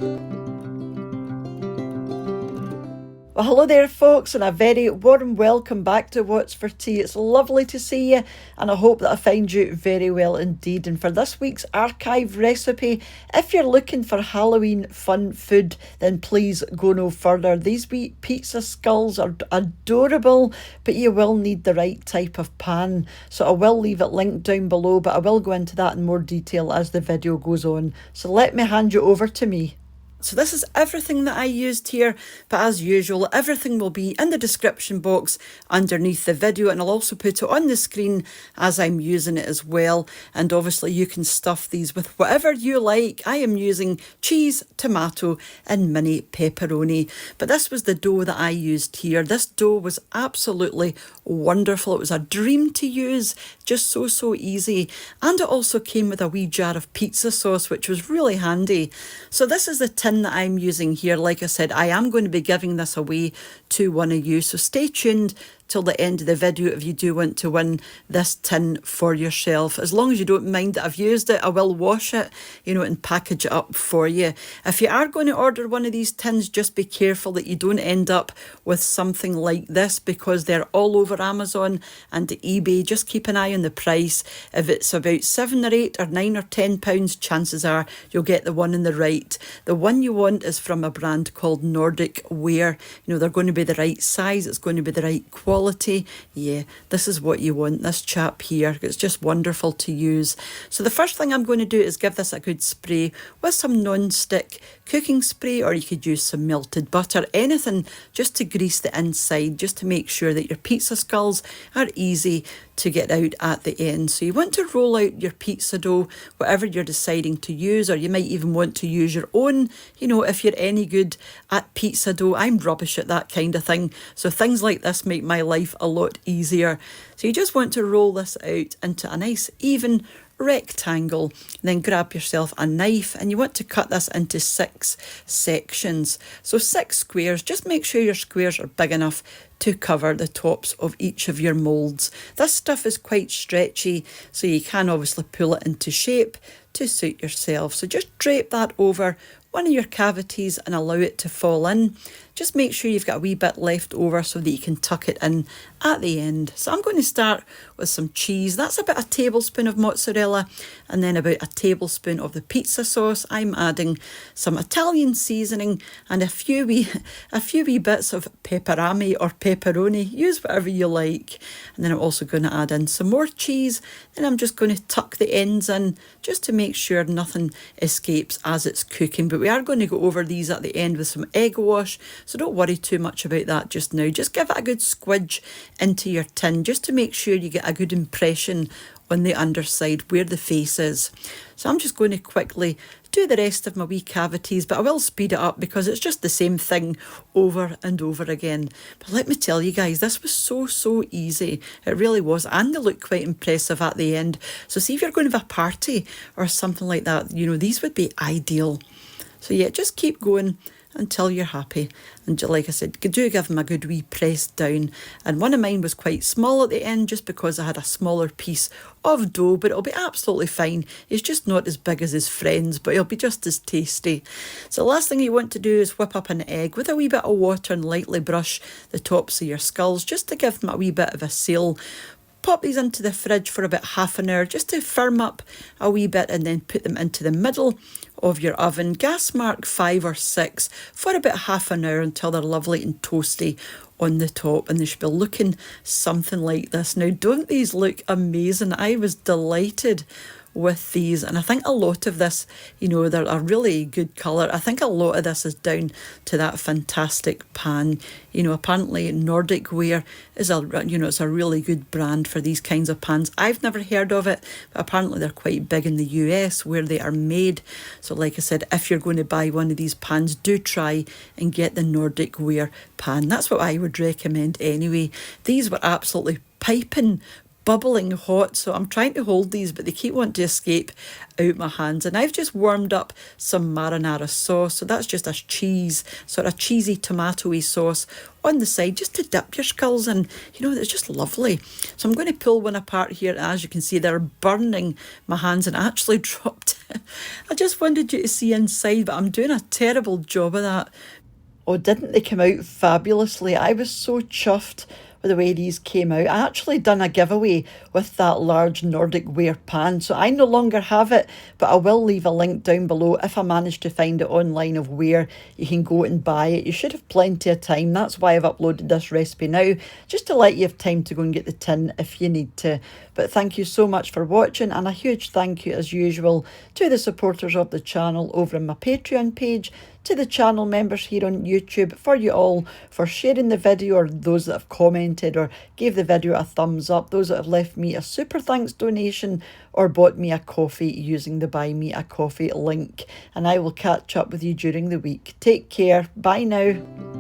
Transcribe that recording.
Well, hello there, folks, and a very warm welcome back to What's for Tea. It's lovely to see you, and I hope that I find you very well indeed. And for this week's archive recipe, if you're looking for Halloween fun food, then please go no further. These wee pizza skulls are adorable, but you will need the right type of pan. So I will leave it linked down below, but I will go into that in more detail as the video goes on. So let me hand you over to me. So this is everything that I used here, but as usual, everything will be in the description box underneath the video, and I'll also put it on the screen as I'm using it as well. And obviously you can stuff these with whatever you like. I am using cheese, tomato and mini pepperoni, but this was the dough that I used here. This dough was absolutely wonderful. It was a dream to use, just so easy, and it also came with a wee jar of pizza sauce, which was really handy. So this is the tin that I'm using here. Like I said, I am going to be giving this away to one of you, so stay tuned till the end of the video if you do want to win this tin for yourself. As long as you don't mind that I've used it, I will wash it, and package it up for you. If you are going to order one of these tins, just be careful that you don't end up with something like this, because they're all over Amazon and eBay. Just keep an eye on the price. If it's about £7 or £8 or £9 or £10, chances are you'll get the one in the right. The one you want is from a brand called Nordic Ware. They're going to be the right size, it's going to be the right quality. Yeah, this is what you want, this chap here. It's just wonderful to use. So the first thing I'm going to do is give this a good spray with some non-stick cooking spray, or you could use some melted butter, anything just to grease the inside, just to make sure that your pizza skulls are easy to get out at the end. So you want to roll out your pizza dough, whatever you're deciding to use, or you might even want to use your own, if you're any good at pizza dough. I'm rubbish at that kind of thing, so things like this make my life a lot easier. So you just want to roll this out into a nice even rectangle, then grab yourself a knife, and you want to cut this into 6 sections. So 6 squares. Just make sure your squares are big enough to cover the tops of each of your moulds. This stuff is quite stretchy, so you can obviously pull it into shape to suit yourself. So just drape that over one of your cavities and allow it to fall in. Just make sure you've got a wee bit left over so that you can tuck it in at the end. So I'm going to start with some cheese. That's about a tablespoon of mozzarella, and then about a tablespoon of the pizza sauce. I'm adding some Italian seasoning and a few wee bits of pepperami or pepperoni. Use whatever you like. And then I'm also going to add in some more cheese. Then I'm just going to tuck the ends in just to make sure nothing escapes as it's cooking. But we are going to go over these at the end with some egg wash, so don't worry too much about that just now. Just give it a good squidge into your tin, just to make sure you get a good impression on the underside where the face is. So I'm just going to quickly do the rest of my wee cavities, but I will speed it up because it's just the same thing over and over again. But let me tell you guys, this was so easy. It really was, and they look quite impressive at the end. So see if you're going to have a party or something like that, these would be ideal. So yeah, just keep going until you're happy. And like I said, do give them a good wee press down. And one of mine was quite small at the end just because I had a smaller piece of dough, but it'll be absolutely fine. It's just not as big as his friends, but it'll be just as tasty. So the last thing you want to do is whip up an egg with a wee bit of water and lightly brush the tops of your skulls just to give them a wee bit of a seal. Pop these into the fridge for about half an hour just to firm up a wee bit, and then put them into the middle of your oven, gas mark 5 or 6, for about half an hour until they're lovely and toasty on the top, and they should be looking something like this. Now, don't these look amazing? I was delighted with these, and I think a lot of this, they're a really good colour. I think a lot of this is down to that fantastic pan. Apparently Nordic Ware is it's a really good brand for these kinds of pans. I've never heard of it, but apparently they're quite big in the US where they are made. So like I said, if you're going to buy one of these pans, do try and get the Nordic Ware pan. That's what I would recommend anyway. These were absolutely piping bubbling hot, so I'm trying to hold these, but they keep wanting to escape out my hands. And I've just warmed up some marinara sauce, so that's just a cheese, sort of cheesy tomatoey sauce on the side, just to dip your skulls in. You know, it's just lovely. So I'm going to pull one apart here, and as you can see, they're burning my hands, and I actually dropped it. I just wanted you to see inside, but I'm doing a terrible job of that. Oh, didn't they come out fabulously? I was so chuffed with the way these came out. I actually done a giveaway with that large Nordic Ware pan, so I no longer have it, but I will leave a link down below if I manage to find it online of where you can go and buy it. You should have plenty of time. That's why I've uploaded this recipe now, just to let you have time to go and get the tin if you need to. But thank you so much for watching, and a huge thank you as usual to the supporters of the channel over on my Patreon page, to the channel members here on YouTube, for you all for sharing the video, or those that have commented or gave the video a thumbs up, those that have left me a super thanks donation or bought me a coffee using the Buy Me a Coffee link. And I will catch up with you during the week. Take care. Bye now.